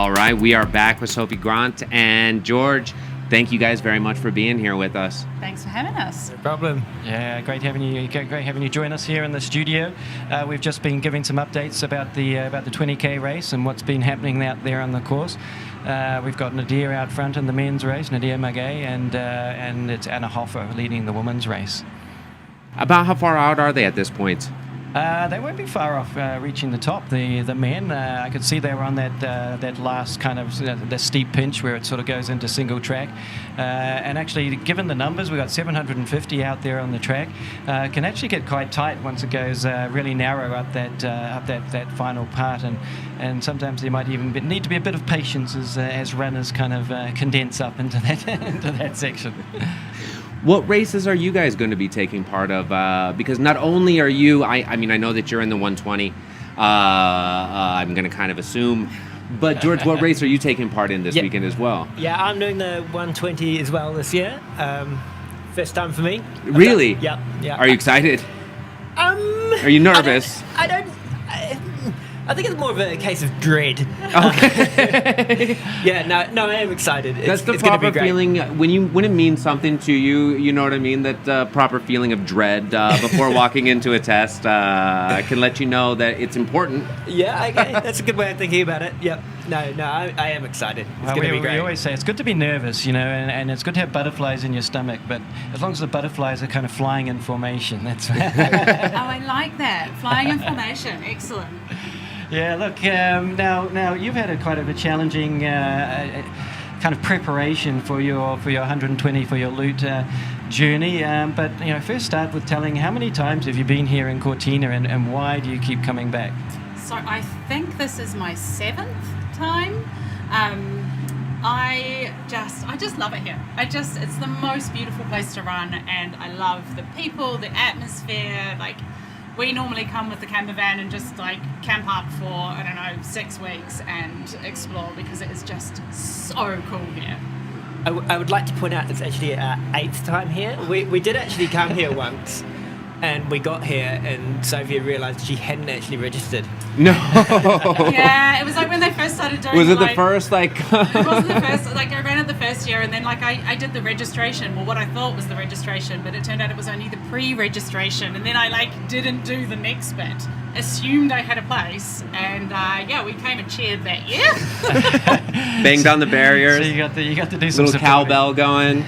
All right, we are back with Sophie Grant and George. Thank you guys very much for being here with us. Thanks for having us. No problem. Yeah, great having you join us here in the studio. We've just been giving some updates about the 20k race and what's been happening out there on the course. We've got Nadir out front in the men's race, Nadir Magay, and it's Anna Hoffer leading the women's race. About how far out are they at this point? They won't be far off reaching the top. The men, I could see they were on that last kind of the steep pinch where it sort of goes into single track. And actually, given the numbers, we've got 750 out there on the track. Can actually get quite tight once it goes really narrow up that final part. And sometimes there might even need to be a bit of patience as runners kind of condense up into that section. What races are you guys going to be taking part of? Because not only are you, I mean, I know that you're in the 120. I'm going to kind of assume. But George, what race are you taking part in this weekend as well? Yeah, I'm doing the 120 as well this year. First time for me. Really? Yeah. Are you excited? Are you nervous? I think it's more of a case of dread. Okay. No, I am excited. That's the it's gonna proper be great. feeling when it means something to you. You know what I mean? That proper feeling of dread before walking into a test can let you know that it's important. Yeah, okay. That's a good way of thinking about it. Yep. No, I am excited. It's going to be great. We always say it's good to be nervous, and it's good to have butterflies in your stomach, but as long as the butterflies are kind of flying in formation, that's Oh, I like that. Flying in formation. Excellent. Yeah, look, now you've had quite a challenging kind of preparation for your 120 for your loot journey. But first start with telling how many times have you been here in Cortina and why do you keep coming back? So I think this is my 7th time. I just love it here. It's the most beautiful place to run, and I love the people, the atmosphere. Like, we normally come with the camper van and just like camp up for 6 weeks and explore because it is just so cool here. I would like to point out it's actually our 8th time here. We did actually come here once, and we got here and Sophia realised she hadn't actually registered. No. Yeah, it was like when they first started doing. Was it the first like? It wasn't the first. Like, I ran it the first year, and then I did the registration. Well, what I thought was the registration, but it turned out it was only the pre-registration, and then I didn't do the next bit. Assumed I had a place, and we came and cheered that year. Banged on the barriers. So you got to do some little cowbell going.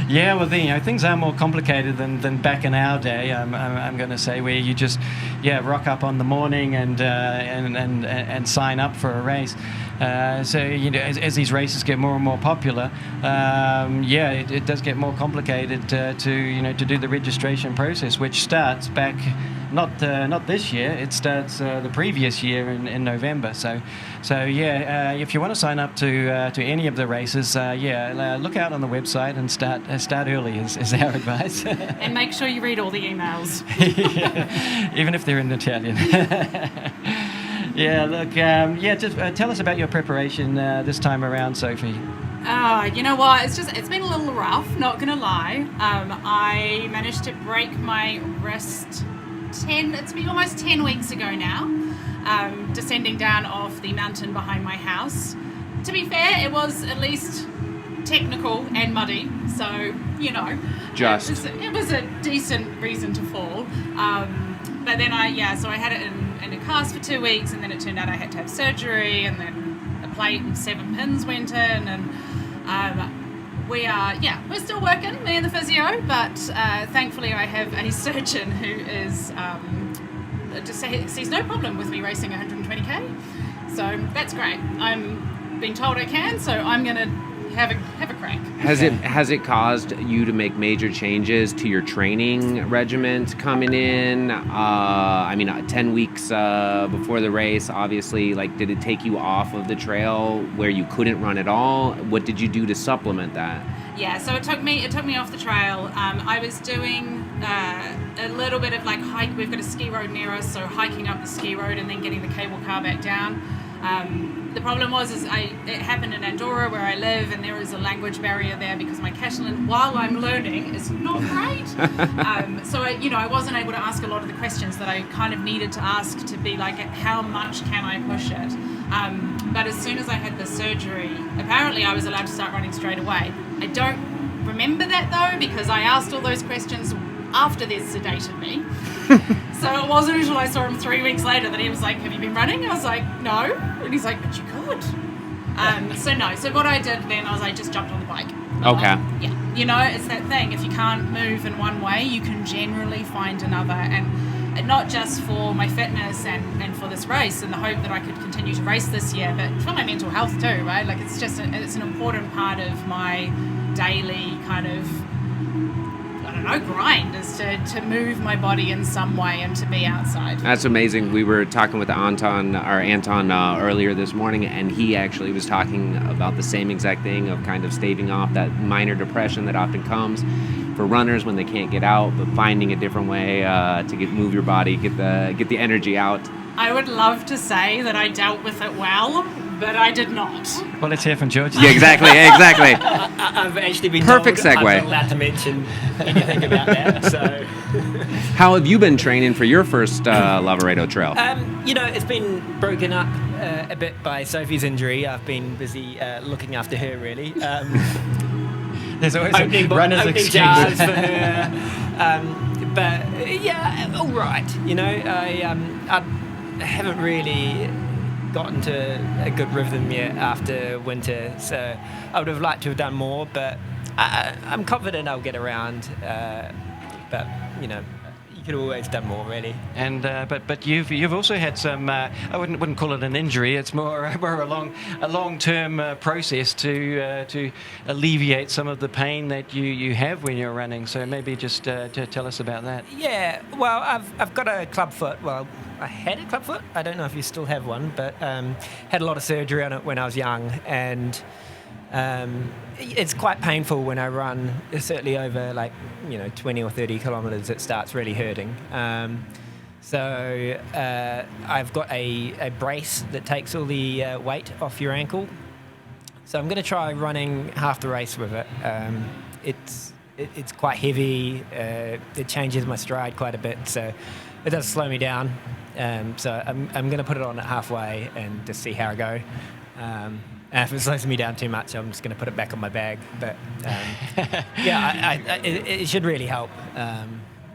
Yeah, well, things are more complicated than back in our day. I'm going to say, where you just rock up on the morning and sign up for a race. So as these races get more and more popular, it does get more complicated to do the registration process, which starts back not this year. It starts the previous year in November. So if you want to sign up to any of the races, look out on the website and start early is our advice. And make sure you read all the emails. Even if they're in Italian. Just tell us about your preparation this time around, Sophie. You know what? It's been a little rough, not gonna lie. I managed to break my wrist it's been almost 10 weeks ago now, descending down off the mountain behind my house. To be fair, it was at least technical and muddy, so it was a decent reason to fall. But then I had it in a cast for 2 weeks, and then it turned out I had to have surgery, and then a plate and 7 pins went in, and we're still working, me and the physio, but thankfully I have a surgeon who is just sees no problem with me racing 120k, so that's great. I'm being told I can, so I'm gonna have a crack. Has it caused you to make major changes to your training regiment coming in? 10 weeks before the race, obviously, did it take you off of the trail where you couldn't run at all? What did you do to supplement that? Yeah, so it took me off the trail. I was doing a little bit of hike. We've got a ski road near us, so hiking up the ski road and then getting the cable car back down. The problem was it happened in Andorra where I live, and there is a language barrier there because my Catalan, while I'm learning, is not great. So I wasn't able to ask a lot of the questions that I kind of needed to ask to be how much can I push it? But as soon as I had the surgery, apparently I was allowed to start running straight away. I don't remember that though, because I asked all those questions after they'd sedated me. So it wasn't until I saw him 3 weeks later that he was like, have you been running? I was like, no. And he's like, but you could. So what I did then was I just jumped on the bike. Okay. Yeah. You know, it's that thing. If you can't move in one way, you can generally find another. And not just for my fitness and for this race and the hope that I could continue to race this year, but for my mental health too, right? Like it's an important part of my daily kind of, I don't know, grind is to move my body in some way and to be outside. That's amazing. We were talking with Anton earlier this morning, and he actually was talking about the same exact thing of kind of staving off that minor depression that often comes for runners when they can't get out, but finding a different way to move your body, get the energy out. I would love to say that I dealt with it well, but I did not. Well, let's hear from George. Yeah, exactly. I've actually been Perfect told segue. I'm not allowed to mention anything about that. So, How have you been training for your first Lavaredo Trail? It's been broken up a bit by Sophie's injury. I've been busy looking after her, really. There's always Opening a runner's jars excuse. for her. But yeah, all right. I haven't really gotten to a good rhythm yet after winter, so I would have liked to have done more, but I'm confident I'll get around. But you could have always done more, really. And but you've also had some. I wouldn't call it an injury. It's more a long-term process to alleviate some of the pain that you have when you're running. So maybe just to tell us about that. Yeah. Well, I've got a club foot. Well, I had a club foot. I don't know if you still have one, but had a lot of surgery on it when I was young, and it's quite painful when I run. Certainly over 20 or 30 kilometers, it starts really hurting. So I've got a brace that takes all the weight off your ankle. So I'm going to try running half the race with it. It's quite heavy. It changes my stride quite a bit, so it does slow me down. So I'm going to put it on at halfway and just see how I go. And if it slows me down too much, I'm just going to put it back on my bag. But it should really help.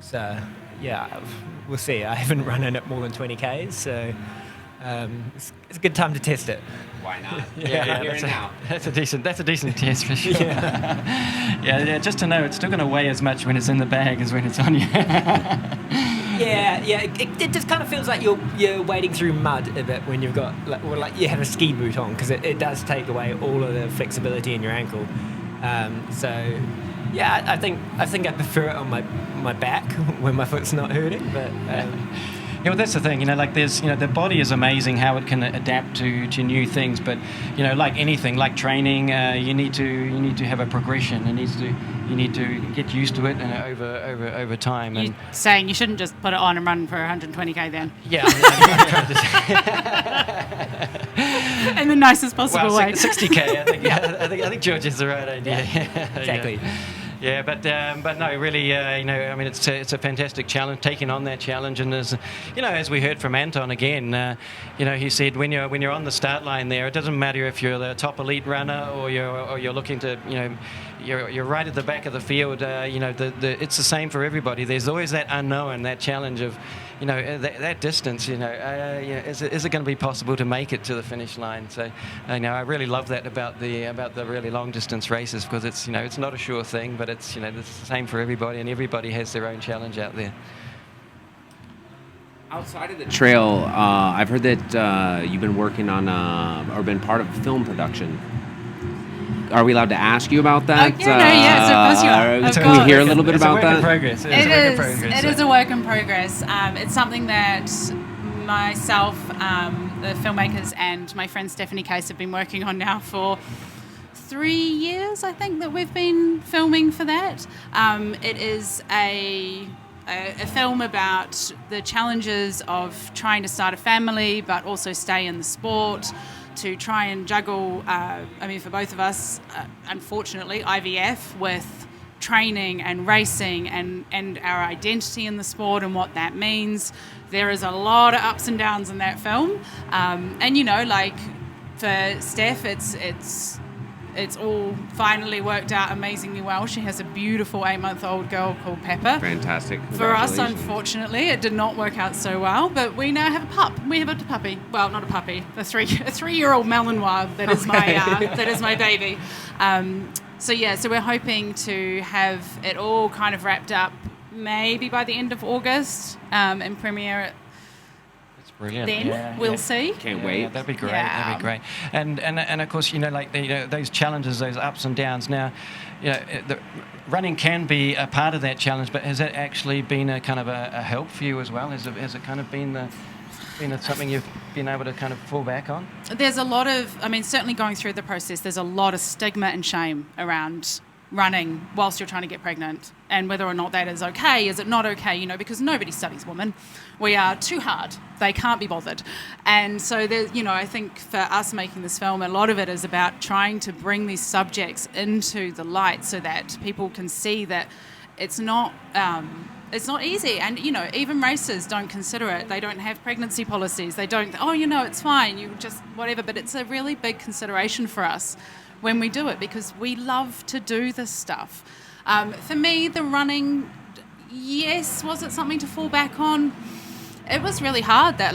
So yeah, we'll see. I haven't run in it more than 20 Ks, so it's a good time to test it. Why not? That's a decent test for sure. Yeah, just to know it's still going to weigh as much when it's in the bag as when it's on you. Yeah. It just kind of feels like you're wading through mud a bit when you've got like you have a ski boot on, because it does take away all of the flexibility in your ankle. So yeah, I think I prefer it on my back when my foot's not hurting. But yeah, well, that's the thing. There's the body is amazing how it can adapt to new things. But like anything, like training, you need to have a progression. You need to get used to it over time. You're saying you shouldn't just put it on and run for 120k then? Yeah. In the nicest possible way. 60k. I think George is the right idea. Yeah, exactly. Yeah, but no, really, it's a fantastic challenge, taking on that challenge, and as we heard from Anton again, he said when you're on the start line there, it doesn't matter if you're the top elite runner or you're looking to, you're right at the back of the field. It's the same for everybody. There's always that unknown, that challenge of, that distance. Is it going to be possible to make it to the finish line? So, I really love that about the really long distance races, because it's it's not a sure thing, but it's the same for everybody, and everybody has their own challenge out there. Outside of the trail, I've heard that you've been working on or been part of film production. Are we allowed to ask you about that? Of course you are. Can we hear a little bit about that? It is a work in progress. It's something that myself, the filmmakers, and my friend Stephanie Case have been working on now for 3 years, I think, that we've been filming for that. It is a film about the challenges of trying to start a family but also stay in the sport, to try and juggle, for both of us, unfortunately, IVF with training and racing and our identity in the sport and what that means. There is a lot of ups and downs in that film. And, you know, like for Steph, it's all finally worked out amazingly well. She has a beautiful 8-month-old girl called Pepper. Fantastic. For us, Congratulations. unfortunately, it did not work out so well, but we now have a pup. We have a puppy. Well, not a puppy. A 3-year-old Malinois that is my baby. So we're hoping to have it all kind of wrapped up maybe by the end of August and premiere it. Brilliant. Then we'll see. Can't wait. Yeah, that'd be great. Yeah. That'd be great. And of course, you know, like those challenges, those ups and downs. Now, you know, the running can be a part of that challenge, but has that actually been a kind of a help for you as well? Has it kind of been something you've been able to kind of fall back on? There's a lot of, I mean, certainly going through the process, there's a lot of stigma and shame around running whilst you're trying to get pregnant, and whether or not that is okay, is it not okay, you know, because nobody studies women. We are too hard. They can't be bothered. And so there's, you know, I think for us making this film, a lot of it is about trying to bring these subjects into the light so that people can see that it's not easy. And, you know, even races don't consider it. They don't have pregnancy policies. They don't, oh, you know, it's fine, you just whatever. But it's a really big consideration for us when we do it, because we love to do this stuff. For me, the running, yes, was it something to fall back on? It was really hard that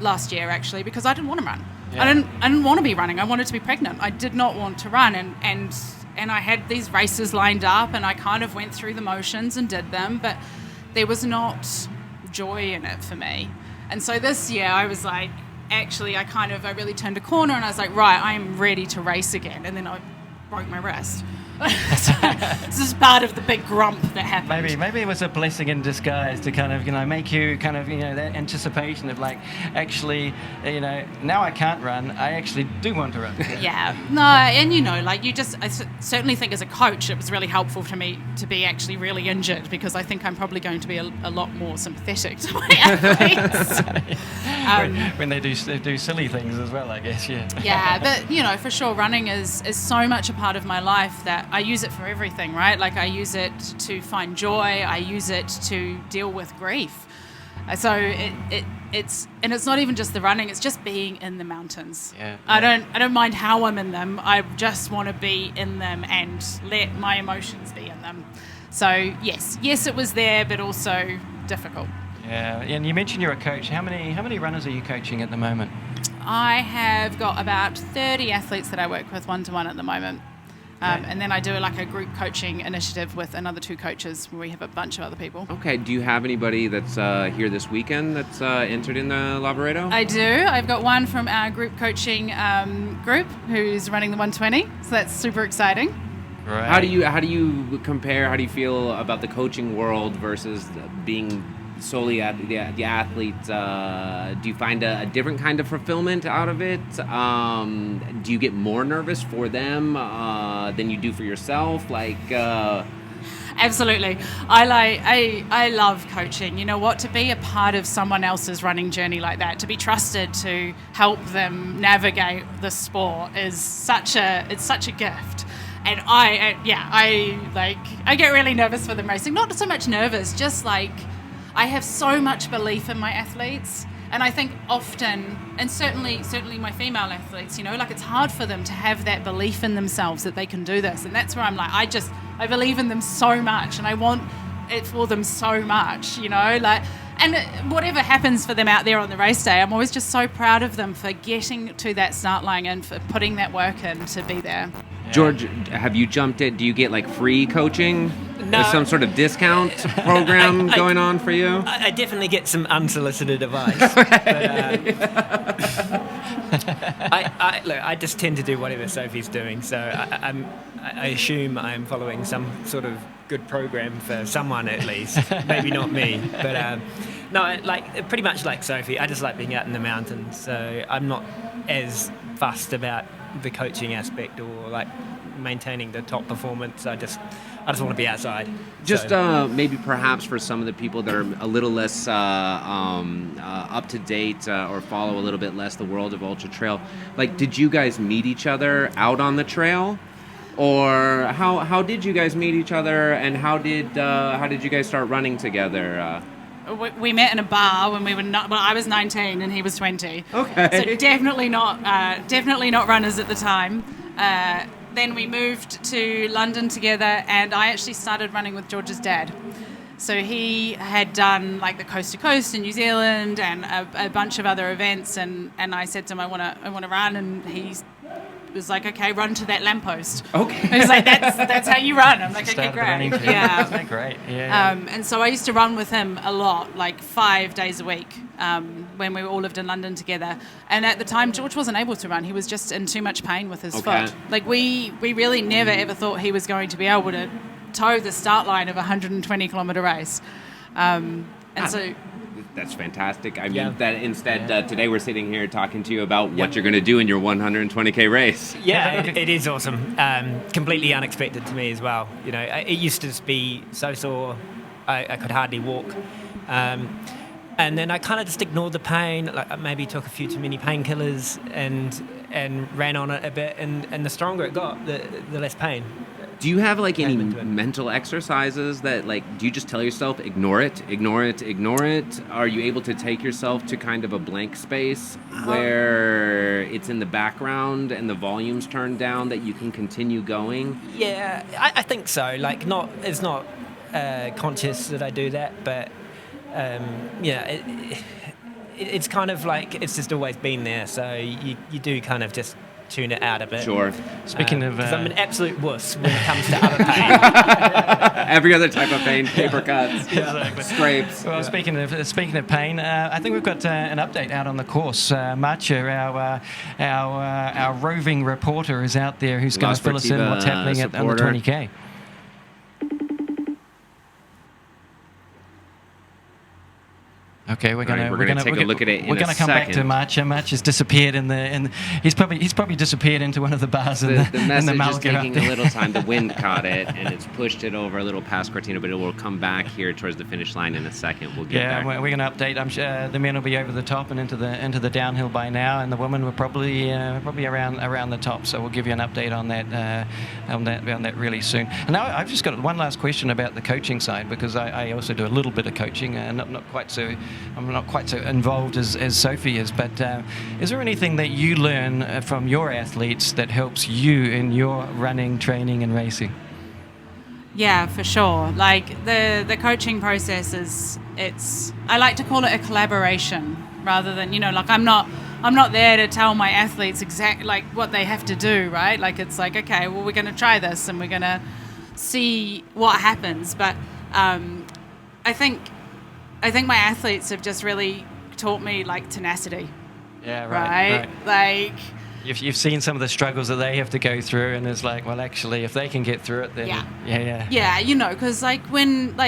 last year, actually, because I didn't want to run. Yeah. I didn't want to be running. I wanted to be pregnant. I did not want to run, and I had these races lined up, and I kind of went through the motions and did them, but there was not joy in it for me. And so this year, I was like, actually, I really turned a corner, and I was like, right, I am ready to race again. And then I broke my wrist. So this is part of the big grump that happened. Maybe it was a blessing in disguise to kind of, you know, make you kind of, you know, that anticipation of like, actually, you know, now I can't run, I actually do want to run. Yeah, no, and you know, like I certainly think as a coach, it was really helpful for me to be actually really injured, because I think I'm probably going to be a lot more sympathetic to my athletes. When they do silly things as well, I guess, yeah. Yeah, but you know, for sure, running is so much a part of my life that I use it for everything, right? Like I use it to find joy, I use it to deal with grief. So it's not even just the running, it's just being in the mountains. Yeah. I don't mind how I'm in them. I just want to be in them and let my emotions be in them. So yes, it was there, but also difficult. Yeah, and you mentioned you're a coach. How many runners are you coaching at the moment? I have got about 30 athletes that I work with one-to-one at the moment. And then I do like a group coaching initiative with another 2 coaches where we have a bunch of other people. Okay, do you have anybody that's here this weekend that's entered in the Lavaredo? I do. I've got one from our group coaching group who's running the 120, so that's super exciting. Right. How do you compare? How do you feel about the coaching world versus being solely the athlete? Do you find a different kind of fulfillment out of it? Do you get more nervous for them than you do for yourself? Absolutely. I love coaching. You know what? To be a part of someone else's running journey like that, to be trusted to help them navigate the sport is such a gift. And I get really nervous for them racing. Not so much nervous, just like I have so much belief in my athletes. And I think often, and certainly my female athletes, you know, like it's hard for them to have that belief in themselves that they can do this. And that's where I'm like, I believe in them so much, and I want it for them so much, you know, like, and whatever happens for them out there on the race day, I'm always just so proud of them for getting to that start line and for putting that work in to be there. George, have you jumped it? Do you get like free coaching? No. Is some sort of discount program going on for you? I definitely get some unsolicited advice. I just tend to do whatever Sophie's doing, so I assume I'm following some sort of good program for someone at least. Maybe not me, but no, like pretty much like Sophie. I just like being out in the mountains, so I'm not as fussed about the coaching aspect or like maintaining the top performance. I just want to be outside. Just maybe perhaps for some of the people that are a little less up to date or follow a little bit less the world of ultra trail, like did you guys meet each other out on the trail? or how did you guys meet each other, and how did you guys start running together? We met in a bar when we were I was 19 and he was 20. Okay. So definitely not runners at the time. Then we moved to London together, and I actually started running with George's dad. So he had done like the Coast to Coast in New Zealand and a bunch of other events, and I said to him, I want to run, and he was like, okay, run to that lamppost. Okay. He was like, that's how you run. I'm like, okay, Started the running great. team. Yeah. Isn't that great? Yeah. And so I used to run with him a lot, like 5 days a week, when we all lived in London together. And at the time, George wasn't able to run. He was just in too much pain with his Okay. foot. Like we really never ever thought he was going to be able to toe the start line of a 120-kilometer race. So That's fantastic. I mean, Yeah. that instead today we're sitting here talking to you about what you're going to do in your 120K race. Yeah, it is awesome. Completely unexpected to me as well. You know, it used to just be so sore, I could hardly walk. And then I kind of just ignored the pain. Like, I maybe took a few too many painkillers and ran on it a bit. And the stronger it got, the less pain. Do you have like any Came into it. mental exercises that like, do you just tell yourself, ignore it, ignore it, ignore it? Are you able to take yourself to kind of a blank space where it's in the background and the volume's turned down that you can continue going? Yeah, I think so. Like, it's not conscious that I do that, but it's kind of like it's just always been there. So you do kind of just tune it out a bit. Sure. Speaking of, because I'm an absolute wuss when it comes to other pain. Every other type of pain, paper cuts, scrapes. well, speaking of pain, I think we've got an update out on the course. Marcia, our roving reporter, is out there who's going La to fill us in what's happening on the supporter. 20K. Okay, we're gonna take a look at it in We're a gonna come back to second. Marcia. Marcia's disappeared he's probably disappeared into one of the bars in The the message is Malga up taking a there. little time. The wind caught it, and it's pushed it over a little past Cortina, but it will come back here towards the finish line in a second. We'll get Yeah, there. we're going to update. I'm sure the men will be over the top and into the downhill by now, and the women were probably around the top. So we'll give you an update on that really soon. And now I've just got one last question about the coaching side, because I also do a little bit of coaching, and I'm not quite so involved as Sophie is. But is there anything that you learn from your athletes that helps you in your running, training, and racing? yeah, for sure. Like the coaching process I like to call it a collaboration rather than, like I'm not there to tell my athletes exactly like what they have to do, right? Like it's like, okay, well, we're going to try this and we're going to see what happens. But I think my athletes have just really taught me like tenacity, Yeah, right? Like, You've seen some of the struggles that they have to go through, and it's like, well, actually, if they can get through it, then yeah, because like when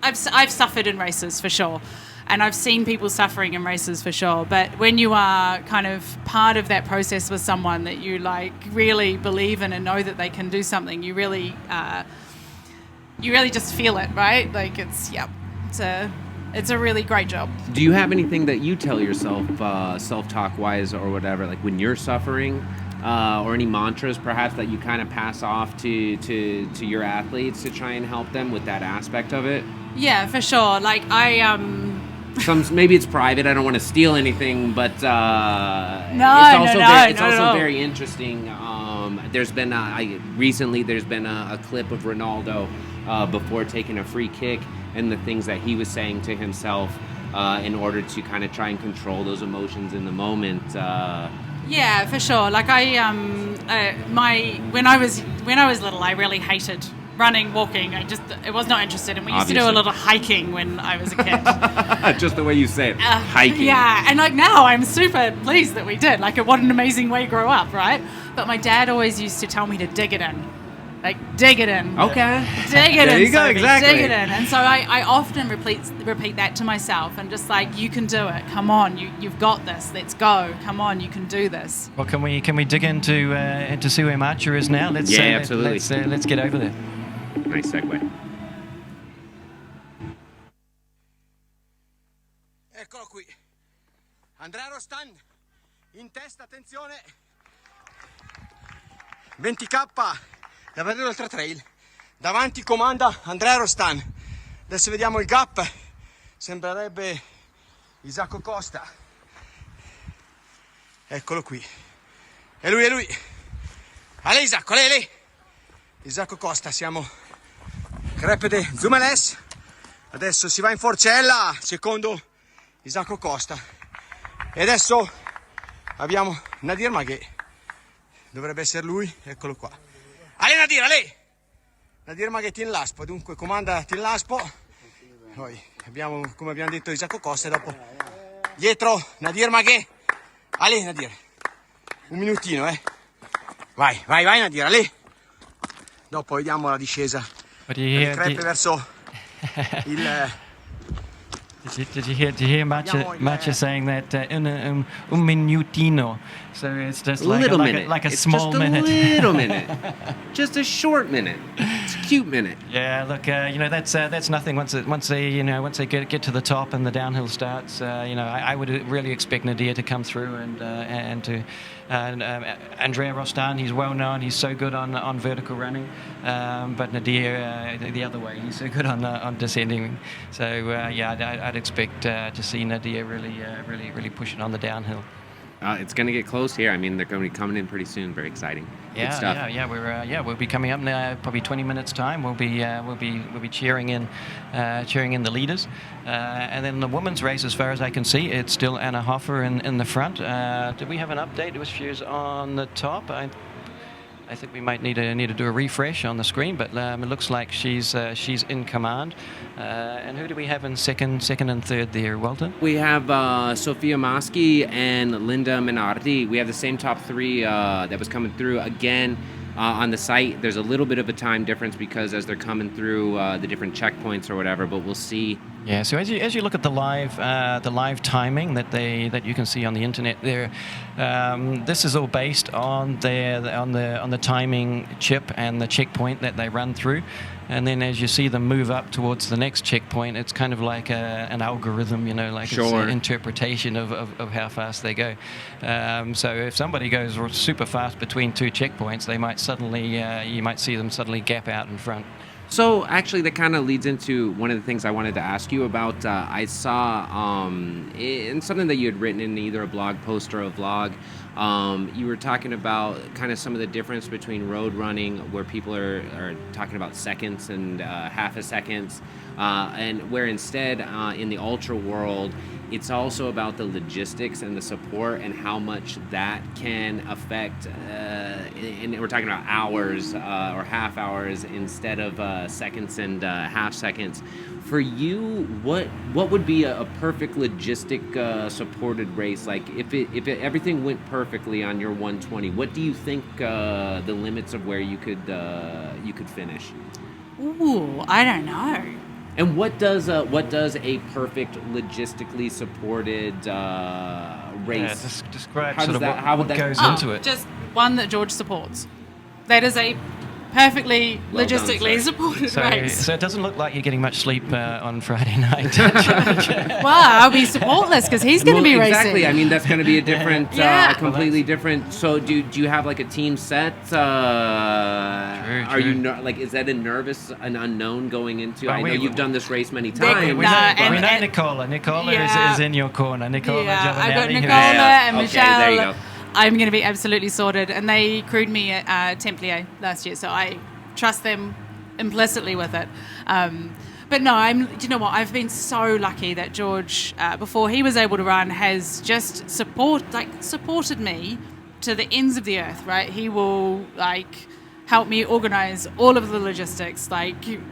I've suffered in races for sure, and I've seen people suffering in races for sure. But when you are kind of part of that process with someone that you like really believe in and know that they can do something, you really just feel it, right? Like it's a really great job. Do you have anything that you tell yourself, self-talk wise or whatever, like when you're suffering, or any mantras perhaps that you kind of pass off to your athletes to try and help them with that aspect of it? Yeah, for sure. Like Maybe it's private. I don't want to steal anything, but it's No, also not at all. very interesting. There's been recently there's been a clip of Ronaldo before taking a free kick, and the things that he was saying to himself in order to kind of try and control those emotions in the moment. Yeah, for sure. Like when I was little, I really hated running, walking. I was not interested, and we used to do a Obviously. lot of hiking when I was a kid. Just the way you say it, hiking. Yeah, and like now I'm super pleased that we did. Like, what an amazing way to grow up, right? But my dad always used to tell me to dig it in. Like, dig it in. Okay. Dig it There in, you go, Sophie, exactly. dig it in. And so I often repeat that to myself, and just like, you can do it. Come on, you've got this. Let's go. Come on, you can do this. Well, can we dig into see where Marcia is now? Yeah, absolutely. Let's get over there. Nice segue. Eccolo qui. Andrea Rostand. In testa, attenzione. 20k da Verde Ultra Trail. Davanti comanda Andrea Rostan. Adesso vediamo il gap. Sembrerebbe Isacco Costa. Eccolo qui. È lui. A lei Isacco, a lei. Isacco Costa, siamo Crepede Zumeles. Adesso si va in forcella, secondo Isacco Costa. E adesso abbiamo Nadir Maghe. Dovrebbe essere lui, eccolo qua. Ale Nadir, ale! Nadir Maghe Team Laspo, dunque comanda Team Laspo. Poi abbiamo, come abbiamo detto, Isacco Costa e dopo dietro Nadir Maghe. Ale Nadir, un minutino, Vai Nadir, ale! Dopo vediamo la discesa. Il crepe verso il... Did you hear Matcha saying that un minutino? So it's just like a It's small just minute. a little minute. Just a short minute. It's a cute minute. Yeah, look, that's nothing. Once they get to the top and the downhill starts, I would really expect Nadir to come through and Andrea Rostan. He's well known. He's so good on vertical running, but Nadir the other way. He's so good on descending. So I'd expect to see Nadir really pushing on the downhill. It's going to get close here. I mean, they're going to be coming in pretty soon. Very exciting. Good stuff. We'll be coming up now. Probably 20 minutes time. We'll be cheering in the leaders, and then the women's race. As far as I can see, it's still Anna Hoffer in the front. Did we have an update? She was on the top. I think we might need to do a refresh on the screen, but it looks like she's in command. And who do we have in second and third there, Walter? We have Sofia Maski and Linda Minardi. We have the same top three that was coming through again. On the site, there's a little bit of a time difference because as they're coming through the different checkpoints or whatever, but we'll see. Yeah. So as you look at the live timing that you can see on the internet there, this is all based on the timing chip and the checkpoint that they run through. And then as you see them move up towards the next checkpoint, it's kind of like an algorithm, it's an interpretation of how fast they go. So if somebody goes super fast between two checkpoints, they might you might see them suddenly gap out in front. So actually that kind of leads into one of the things I wanted to ask you about. I saw in something that you had written in either a blog post or a vlog, you were talking about kind of some of the difference between road running where people are talking about seconds and half a seconds, and where instead in the ultra world, it's also about the logistics and the support and how much that can affect, and we're talking about hours or half hours instead of seconds and half seconds. For you, what would be a perfect logistic supported race? Like if everything went perfectly on your 120, what do you think the limits of where you could finish? Ooh, I don't know. And what does a perfect logistically supported race? Yeah, describe how sort does of that, what, how what would that goes into it. Just one that George supports. That is a perfectly Well done, logistically sir. supported race. So it doesn't look like you're getting much sleep on Friday night. Well, I'll be supportless because he's going to be racing. Exactly. I mean, that's going to be a different, Yeah. completely different. So, do you have like a team set? Are you is that an unknown going into? Well, I know we- you've done this race many We- times. we- and- we know and- Nicola. Nicola Yeah. is in your corner. Nicola Yeah, Giovanelli. I've got who- Nicola and Okay, Michelle. there you go. I'm going to be absolutely sorted. And they crewed me at Templier last year, so I trust them implicitly with it. But no, you know what? I've been so lucky that George, before he was able to run, has just supported me to the ends of the earth. Right? He will help me organize all of the logistics,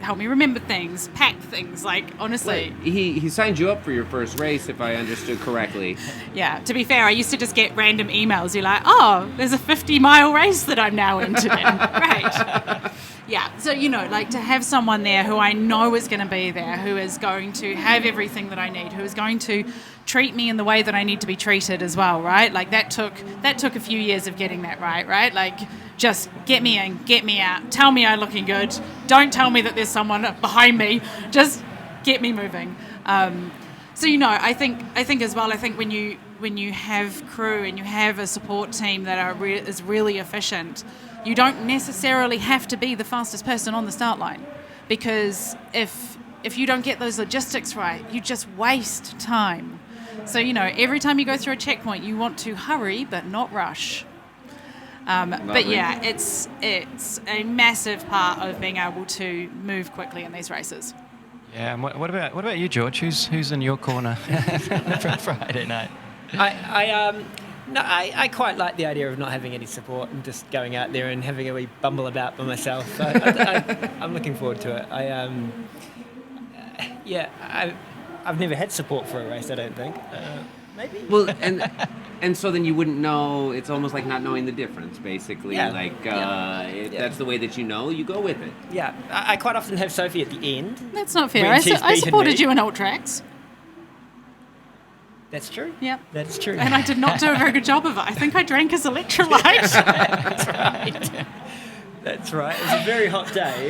help me remember things, pack things. Honestly, He signed you up for your first race, if I understood correctly. yeah. To be fair, I used to just get random emails. You're like, oh, there's a 50-mile race that I'm now entered in. Great. Yeah, so, to have someone there who I know is going to be there, who is going to have everything that I need, who is going to treat me in the way that I need to be treated as well, right? That took a few years of getting that right? Just get me in, get me out, tell me I'm looking good, don't tell me that there's someone behind me, just get me moving. So, I think as well, when you have crew and you have a support team that is really efficient, you don't necessarily have to be the fastest person on the start line, because if you don't get those logistics right, you just waste time. So, every time you go through a checkpoint, you want to hurry but not rush. But yeah, it's a massive part of being able to move quickly in these races. Yeah, and what about you, George? Who's in your corner for Friday night? I quite like the idea of not having any support and just going out there and having a wee bumble about by myself. I'm looking forward to it. I've never had support for a race, I don't think. Maybe. Well, and so then you wouldn't know. It's almost like not knowing the difference, basically. Yeah. If that's the way that you know, you go with it. Yeah, I quite often have Sophie at the end. That's not fair. When she's I beaten supported me. you in Ultrax. That's true. Yep. That's true. And I did not do a very good job of it. I think I drank his electrolyte. That's right. That's right. It was a very hot day.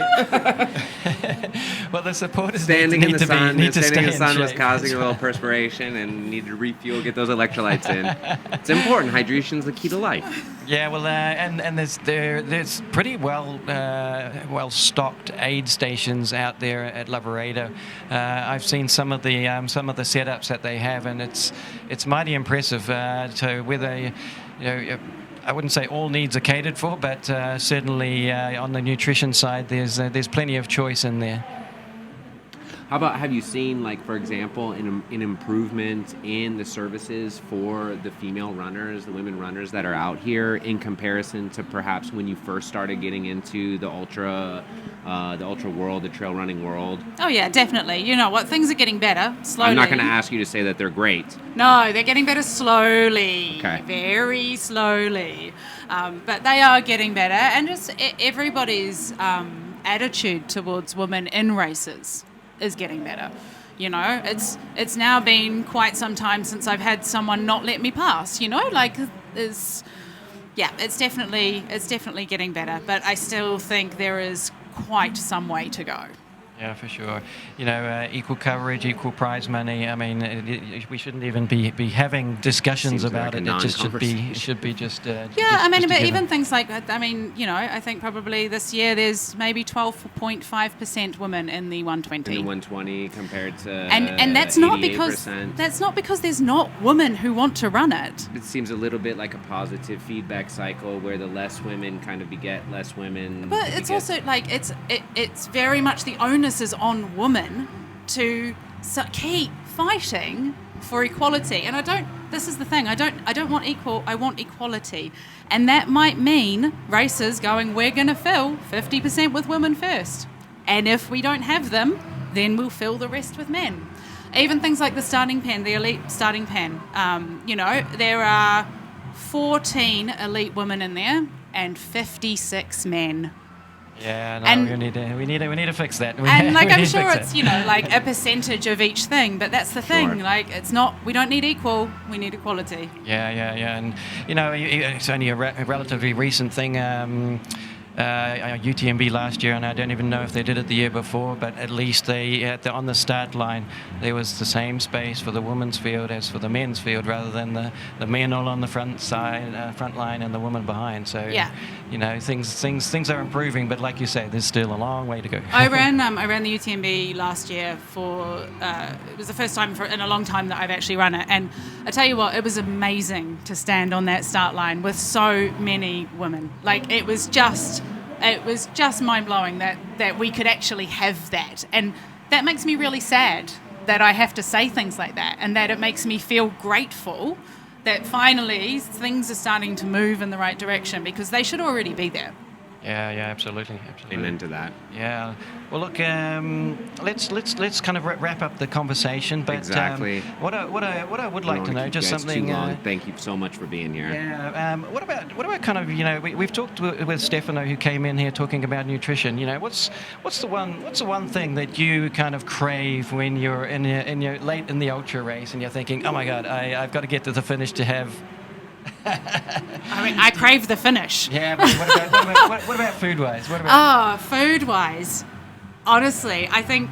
Well, the supporters Standing need in the to sun, need to standing in stay the sun in was shape. causing That's a little right. perspiration and needed to refuel, get those electrolytes in. It's important. Hydration's the key to life. Yeah, well, and there's pretty well stocked aid stations out there at Lavaredo. I've seen some of the setups that they have, and it's mighty impressive. To whether I wouldn't say all needs are catered for, but certainly on the nutrition side, there's plenty of choice in there. How about, have you seen, like, for example, an improvement in the services for the female runners, the women runners that are out here, in comparison to perhaps when you first started getting into the ultra world, the trail running world? Oh yeah, definitely. You know what? Things are getting better slowly. I'm not going to ask you to say that they're great. No, they're getting better slowly. Okay. Very slowly. But they are getting better, and just everybody's attitude towards women in races is getting better. It's now been quite some time since I've had someone not let me pass. It's definitely getting better, but I still think there is quite some way to go. Yeah, for sure. Equal coverage, equal prize money. I mean, we shouldn't even be having discussions Seems about like it. a It just should non-conversation. be just. Yeah, just but together. even things like, I think probably this year there's maybe 12.5% women in the 120. In the 120 compared to And that's not because 88%. there's not women who want to run it. It seems a little bit like a positive feedback cycle where the less women kind of beget less women. But it's also like it's very much the onus is on women to keep fighting for equality. And this is the thing, I don't want equal, I want equality. And that might mean races going, we're going to fill 50% with women first. And if we don't have them, then we'll fill the rest with men. Even things like the starting pen, the elite starting pen. There are 14 elite women in there and 56 men. Yeah, no, And- we need to fix that. And like We I'm need to sure fix it's like a percentage of each thing, but that's the thing. Sure. Like it's not. We don't need equal. We need equality. Yeah, and it's only a relatively recent thing. UTMB last year, and I don't even know if they did it the year before, but at least on the start line there was the same space for the women's field as for the men's field, rather than the men all on the front line and the women behind. So Yeah. things are improving, but like you say, there's still a long way to go. I ran the UTMB last year it was the first time in a long time that I've actually run it, and I tell you what, it was amazing to stand on that start line with so many women. Like it was just mind-blowing that we could actually have that, and that makes me really sad that I have to say things like that, and that it makes me feel grateful that finally things are starting to move in the right direction, because they should already be there. Yeah, absolutely. Amen to that. Yeah. Well, look, let's kind of wrap up the conversation. But Exactly. What I would I like don't to wanna know, keep just you guys something. Too long. Thank you so much for being here. Yeah. What about kind of we've talked with Stefano, who came in here talking about nutrition. What's the one thing that you kind of crave when you're in your late in the ultra race and you're thinking, oh my God, I've got to get to the finish to have. I mean, I crave the finish. Yeah, but what about food-wise? What about? Food-wise, honestly, I think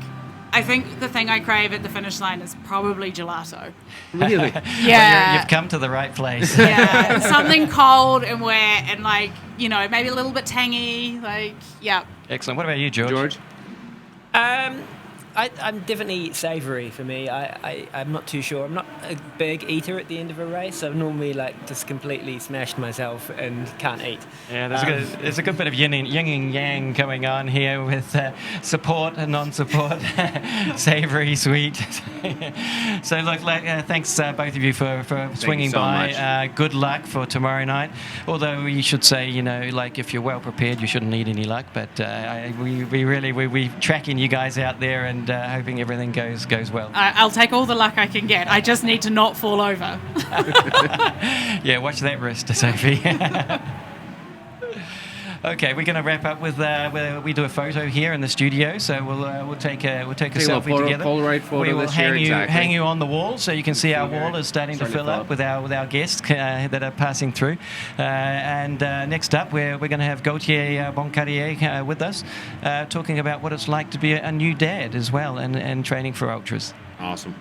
I think the thing I crave at the finish line is probably gelato. Really? Yeah. You've come to the right place. Yeah, something cold and wet and like, you know, maybe a little bit tangy. Like, yeah. Excellent. What about you, George? George? I'm definitely savoury for me. I'm not too sure. I'm not a big eater at the end of a race. I've normally like just completely smashed myself and can't eat. Yeah, there's a good bit of yin and yang going on here with support and non-support, savoury, sweet. So look, thanks both of you for swinging so by. much. Good luck for tomorrow night. Although you should say, you know, like if you're well prepared, you shouldn't need any luck. But we're tracking you guys out there and hoping everything goes well. I'll take all the luck I can get. I just need to not fall over. Yeah, watch that wrist, Sophie. Okay, we're going to wrap up with we do a photo here in the studio, so we'll take a selfie together. Polaroid photo we will this year, hang you on the wall, so you can see our wall is starting to fill up with our guests that are passing through. And next up, we're going to have Gauthier Boncarrier with us, talking about what it's like to be a new dad as well, and training for ultras. Awesome.